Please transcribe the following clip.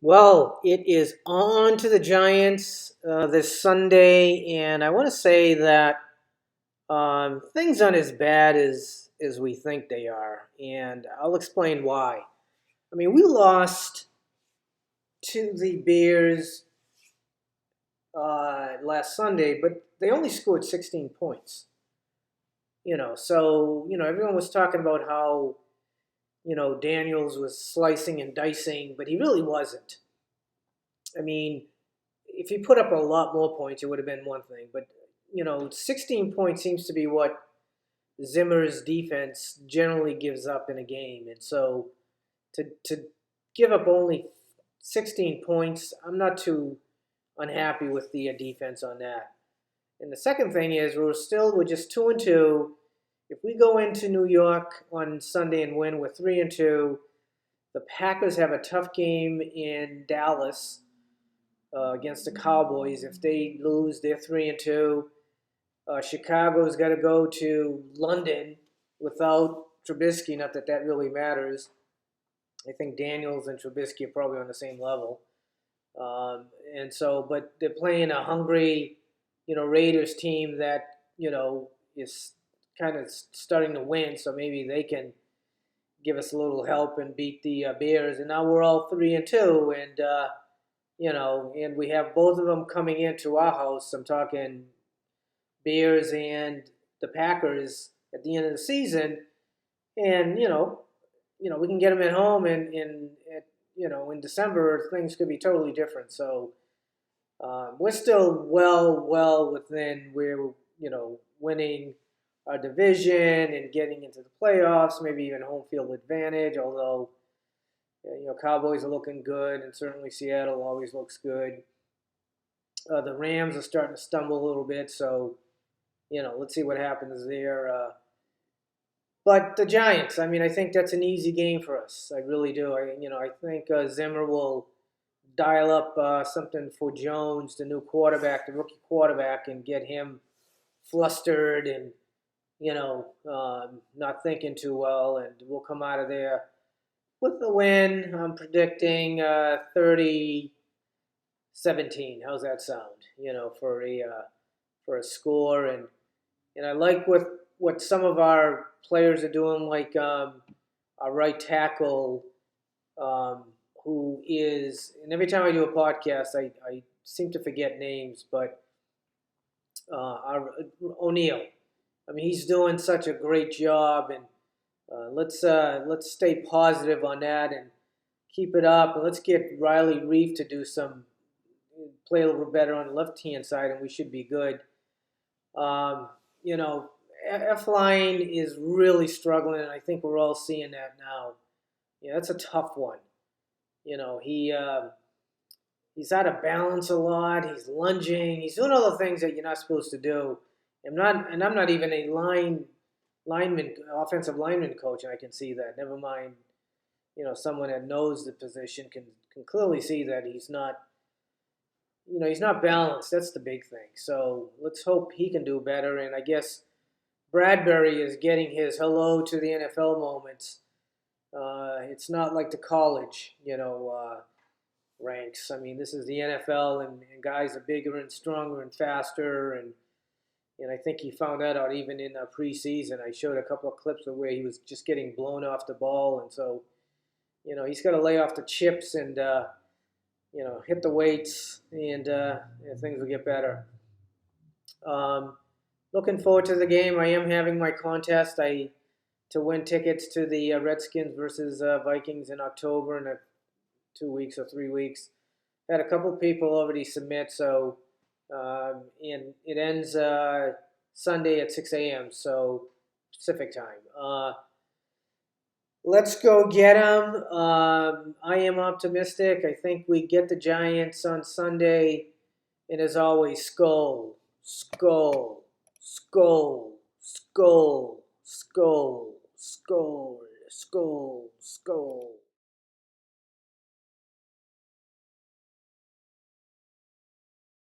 Well, it is on to the Giants this Sunday, and I want to say that things aren't as bad as we think they are, and I'll explain why. I mean, we lost to the Bears last Sunday, but they only scored 16 points. Everyone was talking about how Daniels was slicing and dicing, but he really wasn't. I mean, if he put up a lot more points, it would have been one thing. But 16 points seems to be what Zimmer's defense generally gives up in a game, and so to give up only 16 points, I'm not too unhappy with the defense on that. And the second thing is we're just 2-2. If we go into New York on Sunday and win, we're 3-2. The Packers have a tough game in Dallas against the Cowboys. If they lose, they're 3-2. Chicago's got to go to London without Trubisky. Not that that really matters. I think Daniels and Trubisky are probably on the same level. But they're playing a hungry, Raiders team that is kind of starting to win. So maybe they can give us a little help and beat the Bears. And now we're all 3-2, and we have both of them coming into our house. I'm talking Bears and the Packers at the end of the season, and we can get them at home, and in December things could be totally different. So we're still well within where winning our division and getting into the playoffs, maybe even home field advantage. Although Cowboys are looking good, and certainly Seattle always looks good. The Rams are starting to stumble a little bit, so let's see what happens there. But the Giants, I mean, I think that's an easy game for us. I really do. I think Zimmer will dial up something for Jones, the new quarterback, the rookie quarterback, and get him flustered and not thinking too well, and we'll come out of there with the win. I'm predicting 30-17. How's that sound? For a score, and I like what some of our players are doing, like our right tackle, who is, and every time I do a podcast, I seem to forget names, but our O'Neal. I mean, he's doing such a great job, and let's stay positive on that and keep it up, and let's get Riley Reef to play a little better on the left hand side, and we should be good. F-line is really struggling, and I think we're all seeing that now. Yeah, that's a tough one. He's out of balance a lot. He's lunging. He's doing all the things that you're not supposed to do. I'm not even a offensive lineman coach, and I can see that. Never mind, someone that knows the position can clearly see that he's not balanced. That's the big thing. So let's hope he can do better. And I guess Bradbury is getting his hello to the NFL moments. It's not like the college, ranks. I mean, this is the NFL, and guys are bigger and stronger and faster. And I think he found that out even in preseason. I showed a couple of clips of where he was just getting blown off the ball. And so, he's got to lay off the chips and, hit the weights, and things will get better. Looking forward to the game. I am having my contest to win tickets to the Redskins versus Vikings in October in 2 weeks or 3 weeks. Had a couple people already submit, so and it ends Sunday at 6 a.m. so Pacific time. Let's go get them. I am optimistic. I think we get the Giants on Sunday. And as always, skull, skull, skull, skull, skull, skull, skull, skull.